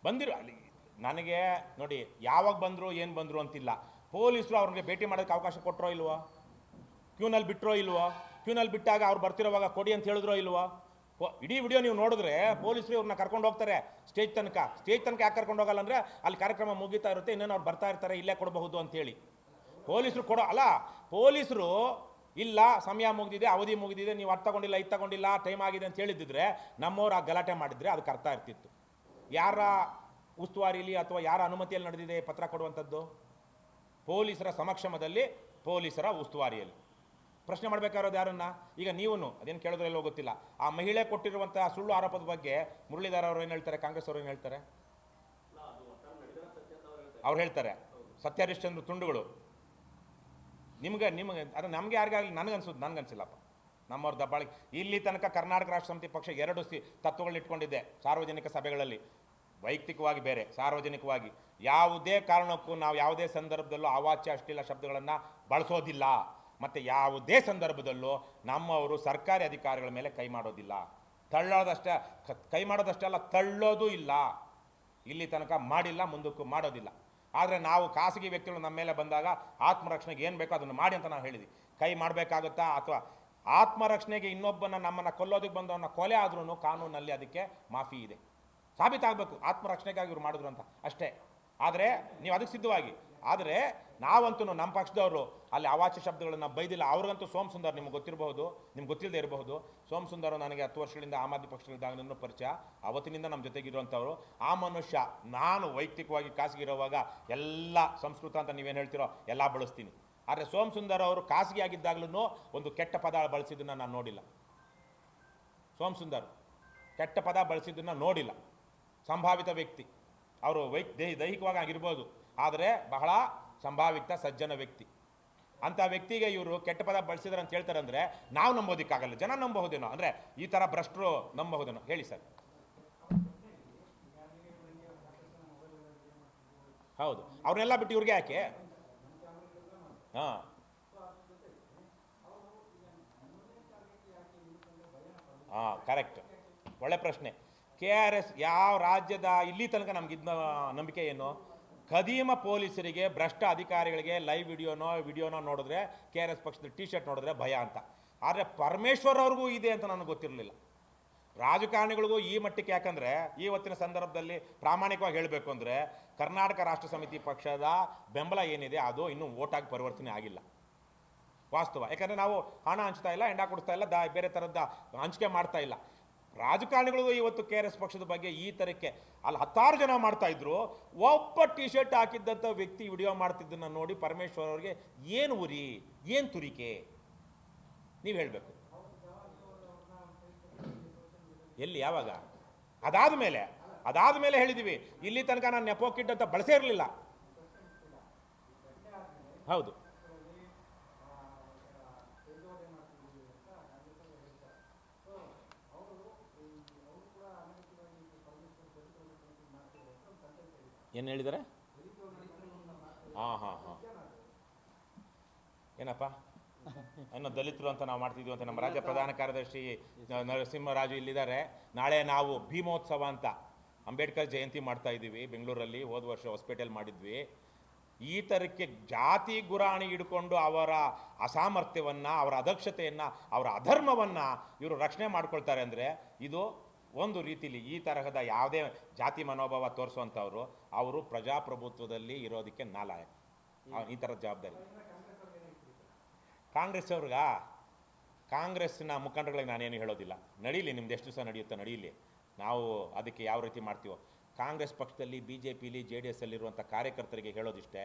ಬಂದಿರೋ ಅಲ್ಲಿ ನನಗೆ ನೋಡಿ, ಯಾವಾಗ ಬಂದರು ಏನು ಬಂದರು ಅಂತಿಲ್ಲ. ಪೊಲೀಸರು ಅವ್ರಿಗೆ ಭೇಟಿ ಮಾಡೋಕ್ಕೆ ಅವಕಾಶ ಕೊಟ್ಟರೋ ಇಲ್ವೋ? ಕ್ಯೂನಲ್ಲಿ ಬಿಟ್ಟರೋ ಇಲ್ವೋ? ಕ್ಯೂನಲ್ಲಿ ಬಿಟ್ಟಾಗ ಅವ್ರು ಬರ್ತಿರೋವಾಗ ಕೊಡಿ ಅಂತ ಹೇಳಿದ್ರೋ ಇಲ್ವೋ? ಇಡೀ ವಿಡಿಯೋ ನೀವು ನೋಡಿದ್ರೆ ಪೊಲೀಸರು ಇವ್ರನ್ನ ಕರ್ಕೊಂಡು ಹೋಗ್ತಾರೆ ಸ್ಟೇಜ್ ತನಕ ಯಾಕೆ ಕರ್ಕೊಂಡು ಹೋಗಲ್ಲ ಅಂದರೆ ಅಲ್ಲಿ ಕಾರ್ಯಕ್ರಮ ಮುಗೀತಾ ಇರುತ್ತೆ, ಇನ್ನೇನು ಅವ್ರು ಬರ್ತಾ ಇರ್ತಾರೆ, ಇಲ್ಲೇ ಕೊಡಬಹುದು ಅಂತೇಳಿ. ಪೊಲೀಸರು ಪೊಲೀಸರು ಇಲ್ಲ ಸಮಯ ಮುಗಿದಿದೆ, ಅವಧಿ ಮುಗಿದಿದೆ, ನೀವು ಅದು ತಗೊಂಡಿಲ್ಲ ಇದು ತಗೊಂಡಿಲ್ಲ, ಟೈಮ್ ಆಗಿದೆ ಅಂತ ಹೇಳಿದ್ದಿದ್ರೆ ನಮ್ಮವ್ರು ಆ ಗಲಾಟೆ ಮಾಡಿದ್ರೆ ಅದಕ್ಕೆ ಅರ್ಥ ಇರ್ತಿತ್ತು. ಯಾರ ಉಸ್ತುವಾರಿಲಿ ಅಥವಾ ಯಾರ ಅನುಮತಿಯಲ್ಲಿ ನಡೆದಿದೆ ಪತ್ರ ಕೊಡುವಂಥದ್ದು? ಪೊಲೀಸರ ಸಮಕ್ಷಮದಲ್ಲಿ, ಪೊಲೀಸರ ಉಸ್ತುವಾರಿಯಲ್ಲಿ. ಪ್ರಶ್ನೆ ಮಾಡಬೇಕಾಗಿರೋದು ಯಾರನ್ನ? ಈಗ ನೀವು ಅದೇನು ಕೇಳಿದ್ರೆ ಎಲ್ಲೋ ಗೊತ್ತಿಲ್ಲ, ಆ ಮಹಿಳೆ ಕೊಟ್ಟಿರುವಂಥ ಸುಳ್ಳು ಆರೋಪದ ಬಗ್ಗೆ ಮುರಳೀಧರ್ ಅವರು ಏನು ಹೇಳ್ತಾರೆ, ಕಾಂಗ್ರೆಸ್ ಅವರು ಏನು ಹೇಳ್ತಾರೆ? ಅವ್ರು ಹೇಳ್ತಾರೆ ಸತ್ಯಹರಿಶ್ಚಂದ್ರ ತುಂಡುಗಳು. ನಿಮ್ಗೆ ಅದು ನಮಗೆ ಯಾರಿಗಾಗಲಿ ನನಗನ್ಸಿಲ್ಲಪ್ಪ. ನಮ್ಮವ್ರ ದಬ್ಬಾಳಿಕೆ ಇಲ್ಲಿ ತನಕ ಕರ್ನಾಟಕ ರಾಷ್ಟ್ರ ಸಮಿತಿ ಪಕ್ಷ 2 ತತ್ವಗಳನ್ನ ಇಟ್ಕೊಂಡಿದ್ದೆ ಸಾರ್ವಜನಿಕ ಸಭೆಗಳಲ್ಲಿ, ವೈಯಕ್ತಿಕವಾಗಿ ಬೇರೆ, ಸಾರ್ವಜನಿಕವಾಗಿ. ಯಾವುದೇ ಕಾರಣಕ್ಕೂ ನಾವು ಯಾವುದೇ ಸಂದರ್ಭದಲ್ಲೂ ಅವಾಚ್ಯ ಅಶ್ಲೀಲ ಶಬ್ದಗಳನ್ನು ಬಳಸೋದಿಲ್ಲ. ಮತ್ತು ಯಾವುದೇ ಸಂದರ್ಭದಲ್ಲೂ ನಮ್ಮವರು ಸರ್ಕಾರಿ ಅಧಿಕಾರಿಗಳ ಮೇಲೆ ಕೈ ಮಾಡೋದಿಲ್ಲ. ಕೈ ಮಾಡೋದಷ್ಟೇ ಅಲ್ಲ, ತಳ್ಳೋದು ಇಲ್ಲ. ಇಲ್ಲಿ ತನಕ ಮಾಡಿಲ್ಲ, ಮುಂದಕ್ಕೂ ಮಾಡೋದಿಲ್ಲ. ಆದರೆ ನಾವು ಖಾಸಗಿ ವ್ಯಕ್ತಿಗಳು ನಮ್ಮ ಮೇಲೆ ಬಂದಾಗ ಆತ್ಮರಕ್ಷಣೆಗೆ ಏನು ಬೇಕೋ ಅದನ್ನು ಮಾಡಿ ಅಂತ ನಾವು ಹೇಳಿದ್ವಿ. ಕೈ ಮಾಡಬೇಕಾಗುತ್ತಾ? ಅಥವಾ ಆತ್ಮರಕ್ಷಣೆಗೆ ನಮ್ಮನ್ನು ಕೊಲ್ಲೋದಕ್ಕೆ ಬಂದವನ್ನ ಕೊಲೆ ಆದ್ರೂ ಕಾನೂನಲ್ಲಿ ಅದಕ್ಕೆ ಮಾಫಿ ಇದೆ, ಸಾಬೀತಾಗಬೇಕು ಆತ್ಮರಕ್ಷಣೆಗಾಗಿ ಇವ್ರು ಮಾಡಿದ್ರು ಅಂತ ಅಷ್ಟೇ. ಆದರೆ ನೀವು ಅದಕ್ಕೆ ಸಿದ್ಧವಾಗಿ. ಆದರೆ ನಾವಂತೂ ನಮ್ಮ ಪಕ್ಷದವರು ಅಲ್ಲಿ ಅವಾಚ್ಯ ಶಬ್ದಗಳನ್ನು ಬೈದಿಲ್ಲ. ಅವ್ರಿಗಂತೂ ಸೋಮಸುಂದರ್ ನಿಮ್ಗೆ ಗೊತ್ತಿರಬಹುದು, ನಿಮ್ಗೆ ಗೊತ್ತಿಲ್ಲದೆ ಇರಬಹುದು. ಸೋಮಸುಂದರ್ ನನಗೆ 10 ವರ್ಷಗಳಿಂದ ಆಮ್ ಆದ್ಮಿ ಪಕ್ಷದಲ್ಲಿದ್ದಾಗಲೂ ಪರಿಚಯ, ಅವತ್ತಿನಿಂದ ನಮ್ಮ ಜೊತೆಗಿರುವಂಥವ್ರು. ಆ ಮನುಷ್ಯ ನಾನು ವೈಯಕ್ತಿಕವಾಗಿ ಖಾಸಗಿರುವಾಗ ಎಲ್ಲ ಸಂಸ್ಕೃತ ಅಂತ ನೀವೇನು ಹೇಳ್ತಿರೋ ಎಲ್ಲ ಬಳಸ್ತೀನಿ. ಆದರೆ ಸೋಮಸುಂದರ್ ಅವರು ಖಾಸಗಿ ಆಗಿದ್ದಾಗಲೂ ಒಂದು ಕೆಟ್ಟ ಪದ ಬಳಸಿದ್ದನ್ನು ನಾನು ನೋಡಿಲ್ಲ. ಸೋಮಸುಂದರ್ ಕೆಟ್ಟ ಪದ ಬಳಸಿದ್ದನ್ನು ನೋಡಿಲ್ಲ. ಸಂಭಾವಿತ ವ್ಯಕ್ತಿ ಅವರು, ದೈಹಿಕವಾಗಿ ಆಗಿರ್ಬೋದು, ಆದರೆ ಬಹಳ ಸಂಭಾವಿತ ಸಜ್ಜನ ವ್ಯಕ್ತಿ. ಅಂಥ ವ್ಯಕ್ತಿಗೆ ಇವರು ಕೆಟ್ಟ ಪದ ಬಳಸಿದ್ರೆ ಅಂತ ಹೇಳ್ತಾರೆ ಅಂದರೆ ನಾವು ನಂಬೋದಕ್ಕಾಗಲ್ಲ, ಜನ ನಂಬಬಹುದೇನೋ, ಅಂದರೆ ಈ ಥರ ಭ್ರಷ್ಟರು ನಂಬಬಹುದೇನೋ. ಹೇಳಿ ಸರ್. ಹೌದು, ಅವ್ರನ್ನೆಲ್ಲ ಬಿಟ್ಟು ಇವ್ರಿಗೆ ಯಾಕೆ? ಹಾಂ, ಕರೆಕ್ಟ್, ಒಳ್ಳೆ ಪ್ರಶ್ನೆ. KRS ಯಾವ ರಾಜ್ಯದ ಇಲ್ಲಿ ತನಕ ನಮಗಿದ್ದ ನಂಬಿಕೆ ಏನು? ಖದೀಮ ಪೊಲೀಸರಿಗೆ, ಭ್ರಷ್ಟ ಅಧಿಕಾರಿಗಳಿಗೆ ಲೈವ್ ವಿಡಿಯೋನೋ ನೋಡಿದ್ರೆ, KRS ಪಕ್ಷದ T-ಶರ್ಟ್ ನೋಡಿದ್ರೆ ಭಯ ಅಂತ. ಆದರೆ ಪರಮೇಶ್ವರ್ ಅವ್ರಿಗೂ ಇದೆ ಅಂತ ನನಗೆ ಗೊತ್ತಿರಲಿಲ್ಲ. ರಾಜಕಾರಣಿಗಳಿಗೂ ಈ ಮಟ್ಟಕ್ಕೆ. ಯಾಕಂದರೆ ಇವತ್ತಿನ ಸಂದರ್ಭದಲ್ಲಿ ಪ್ರಾಮಾಣಿಕವಾಗಿ ಹೇಳಬೇಕು ಅಂದರೆ ಕರ್ನಾಟಕ ರಾಷ್ಟ್ರ ಸಮಿತಿ ಪಕ್ಷದ ಬೆಂಬಲ ಏನಿದೆ ಅದು ಇನ್ನೂ ಓಟಾಗಿ ಪರಿವರ್ತನೆ ಆಗಿಲ್ಲ, ವಾಸ್ತವ. ಯಾಕಂದರೆ ನಾವು ಹಣ ಹಂಚ್ತಾ ಇಲ್ಲ, ಎಂಡ ಕೊಡಿಸ್ತಾ ಇಲ್ಲ, ಬೇರೆ ಥರದ ಹಂಚಿಕೆ ಮಾಡ್ತಾ ಇಲ್ಲ. ರಾಜಕಾರಣಿಗಳಿಗೂ ಇವತ್ತು KRS ಪಕ್ಷದ ಬಗ್ಗೆ ಈ ಥರಕ್ಕೆ ಅಲ್ಲಿ 10 ಜನ ಮಾಡ್ತಾ ಇದ್ರು. ಒಬ್ಬ T-ಶರ್ಟ್ ಹಾಕಿದ್ದಂಥ ವ್ಯಕ್ತಿ ವಿಡಿಯೋ ಮಾಡ್ತಿದ್ದನ್ನು ನೋಡಿ ಪರಮೇಶ್ವರ್ ಅವ್ರಿಗೆ ಏನು ಉರಿ, ಏನು ತುರಿಕೆ? ನೀವು ಹೇಳಬೇಕು. ಎಲ್ಲಿ, ಯಾವಾಗ? ಅದಾದ ಮೇಲೆ ಹೇಳಿದ್ದೀವಿ. ಇಲ್ಲಿ ತನಕ ನಾನು ನೆಪೋ ಕಿಡ್ ಅಂತ ಬಳಸೇ ಇರಲಿಲ್ಲ. ಹೌದು, ಏನು ಹೇಳಿದ್ದಾರೆ? ಹಾಂ, ಏನಪ್ಪ, ಇನ್ನು ದಲಿತರು ಅಂತ ನಾವು ಮಾಡ್ತಿದ್ವಿ ಅಂತ ನಮ್ಮ ರಾಜ್ಯ ಪ್ರಧಾನ ಕಾರ್ಯದರ್ಶಿ ನರಸಿಂಹರಾಜು ಇಲ್ಲಿದ್ದಾರೆ. ನಾಳೆ ನಾವು ಭೀಮೋತ್ಸವ ಅಂತ ಅಂಬೇಡ್ಕರ್ ಜಯಂತಿ ಮಾಡ್ತಾ ಇದ್ದೀವಿ ಬೆಂಗಳೂರಲ್ಲಿ. ಹೋದ ವರ್ಷ ಹೊಸಪೇಟೆಯಲ್ಲಿ ಮಾಡಿದ್ವಿ. ಈ ಥರಕ್ಕೆ ಜಾತಿ ಗುರಾಣಿ ಹಿಡ್ಕೊಂಡು ಅವರ ಅಸಾಮರ್ಥ್ಯವನ್ನು, ಅವರ ಅದಕ್ಷತೆಯನ್ನು, ಅವರ ಅಧರ್ಮವನ್ನು ಇವರು ರಕ್ಷಣೆ ಮಾಡ್ಕೊಳ್ತಾರೆ ಅಂದರೆ ಇದು ಒಂದು ರೀತಿಲಿ ಈ ತರಹದ ಯಾವುದೇ ಜಾತಿ ಮನೋಭಾವ ತೋರಿಸುವಂಥವ್ರು ಅವರು ಪ್ರಜಾಪ್ರಭುತ್ವದಲ್ಲಿ ಇರೋದಕ್ಕೆ ನಾಲಾಯಕ. ಈ ಥರದ ಜವಾಬ್ದಾರಿ ಕಾಂಗ್ರೆಸ್ನ ಮುಖಂಡಗಳಿಗೆ ನಾನೇನು ಹೇಳೋದಿಲ್ಲ. ನಡೀಲಿ, ನಿಮ್ದು ಎಷ್ಟು ದಿವಸ ನಡೆಯುತ್ತೋ ನಡೀಲಿ, ನಾವು ಅದಕ್ಕೆ ಯಾವ ರೀತಿ ಮಾಡ್ತೀವೋ. ಕಾಂಗ್ರೆಸ್ ಪಕ್ಷದಲ್ಲಿ, BJPಲಿ, JDS ಅಲ್ಲಿರುವಂಥ ಕಾರ್ಯಕರ್ತರಿಗೆ ಹೇಳೋದಿಷ್ಟೇ,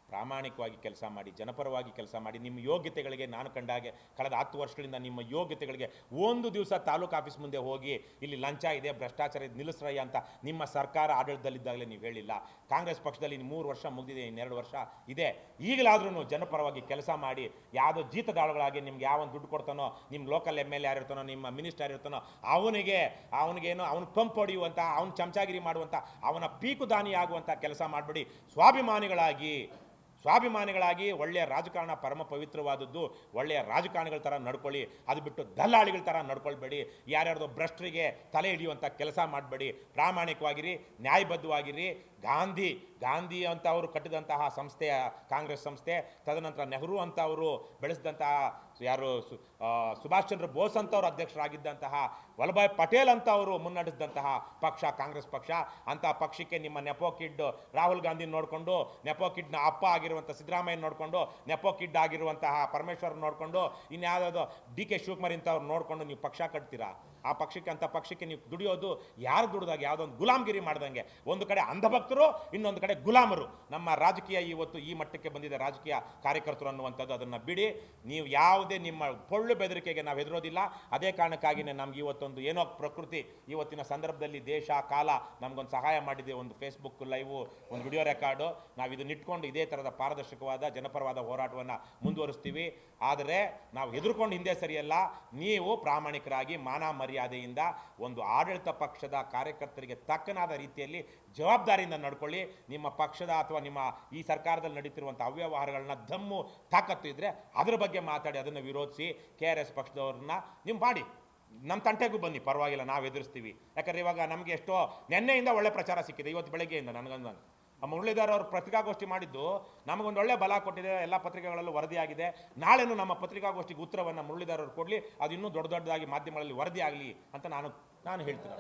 ಪ್ರಾಮಾಣಿಕವಾಗಿ ಕೆಲಸ ಮಾಡಿ, ಜನಪರವಾಗಿ ಕೆಲಸ ಮಾಡಿ. ನಿಮ್ಮ ಯೋಗ್ಯತೆಗಳಿಗೆ ನಾನು ಕಂಡಾಗೆ ಕಳೆದ 10 ವರ್ಷಗಳಿಂದ ನಿಮ್ಮ ಯೋಗ್ಯತೆಗಳಿಗೆ ಒಂದು ದಿವಸ ತಾಲೂಕು ಆಫೀಸ್ ಮುಂದೆ ಹೋಗಿ ಇಲ್ಲಿ ಲಂಚ ಇದೆ, ಭ್ರಷ್ಟಾಚಾರ ಇದೆ, ನಿಲ್ಲಿಸ್ರಯ್ಯ ಅಂತ ನಿಮ್ಮ ಸರ್ಕಾರ ಆಡಳಿತದಲ್ಲಿದ್ದಾಗಲೇ ನೀವು ಹೇಳಿಲ್ಲ. ಕಾಂಗ್ರೆಸ್ ಪಕ್ಷದಲ್ಲಿ 3 ವರ್ಷ ಮುಗಿದಿದೆ, 2 ವರ್ಷ ಇದೆ. ಈಗಲಾದ್ರೂ ಜನಪರವಾಗಿ ಕೆಲಸ ಮಾಡಿ. ಯಾವುದೋ ಜೀತದಾಳುಗಳಾಗಿ ನಿಮ್ಗೆ ಯಾವನು ದುಡ್ಡು ಕೊಡ್ತಾನೋ, ನಿಮ್ಮ ಲೋಕಲ್ MLA ಯಾರಿರ್ತಾನೋ, ನಿಮ್ಮ ಮಿನಿಸ್ಟರ್ ಯಾರಿರ್ತಾನೋ ಅವನಿಗೇನು ಅವನು ಪಂಪ್ ಹೊಡೆಯುವಂಥ, ಅವನು ಚಮಚಾಗಿರಿ ಮಾಡುವಂಥ, ಅವನ ಪೀಕು ದಾನಿ ಆಗುವಂಥ ಕೆಲಸ ಮಾಡಬೇಡಿ. ಸ್ವಾಭಿಮಾನಿಗಳಾಗಿ ಸ್ವಾಭಿಮಾನಿಗಳಾಗಿ ಒಳ್ಳೆಯ ರಾಜಕಾರಣ ಪರಮ ಪವಿತ್ರವಾದದ್ದು, ಒಳ್ಳೆಯ ರಾಜಕಾರಣಿಗಳ ಥರ ನಡ್ಕೊಳ್ಳಿ. ಅದು ಬಿಟ್ಟು ದಲ್ಲಾಳಿಗಳ ಥರ ನಡ್ಕೊಳ್ಬೇಡಿ. ಯಾರ್ಯಾರ್ದೋ ಭ್ರಷ್ಟರಿಗೆ ತಲೆ ಹಿಡಿಯುವಂಥ ಕೆಲಸ ಮಾಡಬೇಡಿ. ಪ್ರಾಮಾಣಿಕವಾಗಿರಿ, ನ್ಯಾಯಬದ್ಧವಾಗಿರಿ. ಗಾಂಧಿ ಅಂತ ಅವರು ಕಟ್ಟಿದಂತಹ ಸಂಸ್ಥೆಯ ಕಾಂಗ್ರೆಸ್ ಸಂಸ್ಥೆ, ತದನಂತರ ನೆಹರು ಅಂತ ಅವರು ಬೆಳೆಸಿದಂತಹ ಯಾರು ಸುಭಾಷ್ ಚಂದ್ರ ಬೋಸ್ ಅಂತವರು ಅಧ್ಯಕ್ಷರಾಗಿದ್ದಂತಹ, ವಲ್ಲಭಾಯ್ ಪಟೇಲ್ ಅಂತ ಅವರು ಮುನ್ನಡೆಸಿದಂತಹ ಪಕ್ಷ ಕಾಂಗ್ರೆಸ್ ಪಕ್ಷ. ಅಂತಹ ಪಕ್ಷಕ್ಕೆ ನಿಮ್ಮ ನೆಪೋ ಕಿಡ್ ರಾಹುಲ್ ಗಾಂಧಿ ನೋಡಿಕೊಂಡು, ನೆಪೋ ಕಿಡ್ನ ಅಪ್ಪ ಆಗಿರುವಂಥ ಸಿದ್ದರಾಮಯ್ಯ ನೋಡಿಕೊಂಡು, ನೆಪೋ ಕಿಡ್ ಆಗಿರುವಂತಹ ಪರಮೇಶ್ವರ್ ನೋಡಿಕೊಂಡು, ಇನ್ಯಾವುದೋ DK ಶಿವಕುಮಾರ್ ಇಂಥವ್ರು ನೋಡಿಕೊಂಡು ನೀವು ಪಕ್ಷ ಕಟ್ತೀರಾ? ಆ ಪಕ್ಷಕ್ಕೆ, ಅಂಥ ಪಕ್ಷಕ್ಕೆ ನೀವು ದುಡಿಯೋದು ಯಾರು ದುಡಿದಾಗ ಯಾವುದೊಂದು ಗುಲಾಮ್ಗಿರಿ ಮಾಡ್ದಂಗೆ. ಒಂದು ಕಡೆ ಅಂಧಭಕ್ತರು, ಇನ್ನೊಂದು ಕಡೆ ಗುಲಾಮರು. ನಮ್ಮ ರಾಜಕೀಯ ಇವತ್ತು ಈ ಮಟ್ಟಕ್ಕೆ ಬಂದಿದೆ, ರಾಜಕೀಯ ಕಾರ್ಯಕರ್ತರು ಅನ್ನುವಂಥದ್ದು. ಅದನ್ನು ಬಿಡಿ. ನೀವು ಯಾವುದೇ ನಿಮ್ಮ ಪೊಳ್ಳು ಬೆದರಿಕೆಗೆ ನಾವು ಹೆದರೋದಿಲ್ಲ. ಅದೇ ಕಾರಣಕ್ಕಾಗಿಯೇ ನಮ್ಗೆ ಇವತ್ತೊಂದು ಏನೋ ಪ್ರಕೃತಿ ಇವತ್ತಿನ ಸಂದರ್ಭದಲ್ಲಿ ದೇಶ ಕಾಲ ನಮಗೊಂದು ಸಹಾಯ ಮಾಡಿದೆ. ಒಂದು ಫೇಸ್ಬುಕ್ ಲೈವು, ಒಂದು ವಿಡಿಯೋ ರೆಕಾರ್ಡು. ನಾವು ಇದನ್ನ ಇಟ್ಕೊಂಡು ಇದೇ ಥರದ ಪಾರದರ್ಶಕವಾದ ಜನಪರವಾದ ಹೋರಾಟವನ್ನು ಮುಂದುವರಿಸ್ತೀವಿ. ಆದರೆ ನಾವು ಹೆದರ್ಕೊಂಡು ಹಿಂದೆ ಸರಿಯಲ್ಲ. ನೀವು ಪ್ರಾಮಾಣಿಕರಾಗಿ ಮಾನ ಮರ್ಯಾದೆಯಿಂದ ಒಂದು ಆಡಳಿತ ಪಕ್ಷದ ಕಾರ್ಯಕರ್ತರಿಗೆ ತಕ್ಕನಾದ ರೀತಿಯಲ್ಲಿ ಜವಾಬ್ದಾರಿಯಿಂದ ನಡ್ಕೊಳ್ಳಿ. ನಿಮ್ಮ ಪಕ್ಷದ ಅಥವಾ ನಿಮ್ಮ ಈ ಸರ್ಕಾರದಲ್ಲಿ ನಡೀತಿರುವಂಥ ಅವ್ಯವಹಾರಗಳನ್ನ ದಮ್ಮು ತಾಕತ್ತು ಇದ್ದರೆ ಅದರ ಬಗ್ಗೆ ಮಾತಾಡಿ, ಅದನ್ನು ವಿರೋಧಿಸಿ. KRS ಪಕ್ಷದವ್ರನ್ನ ನೀವು ಮಾಡಿ, ನಮ್ಮ ತಂಟೆಗೂ ಬನ್ನಿ, ಪರವಾಗಿಲ್ಲ, ನಾವು ಎದುರಿಸ್ತೀವಿ. ಯಾಕಂದರೆ ಇವಾಗ ನಮಗೆ ಎಷ್ಟೋ ನೆನ್ನೆಯಿಂದ ಒಳ್ಳೆ ಪ್ರಚಾರ ಸಿಕ್ಕಿದೆ, ಇವತ್ತು ಬೆಳಗ್ಗೆಯಿಂದ ನನಗಂದು ಮುರಳೀಧರ್ ಅವರು ಪತ್ರಿಕಾಗೋಷ್ಠಿ ಮಾಡಿದ್ದು ನಮಗೊಂದು ಒಳ್ಳೆ ಬಲ ಕೊಟ್ಟಿದೆ. ಎಲ್ಲ ಪತ್ರಿಕೆಗಳಲ್ಲೂ ವರದಿಯಾಗಿದೆ. ನಾಳೆನೂ ನಮ್ಮ ಪತ್ರಿಕಾಗೋಷ್ಠಿಗೆ ಉತ್ತರವನ್ನು ಮುರಳೀಧರ್ ಅವರು ಕೊಡಲಿ, ಅದು ಇನ್ನೂ ದೊಡ್ಡದಾಗಿ ಮಾಧ್ಯಮಗಳಲ್ಲಿ ವರದಿ ಆಗಲಿ ಅಂತ ನಾನು ಹೇಳ್ತೀನಿ.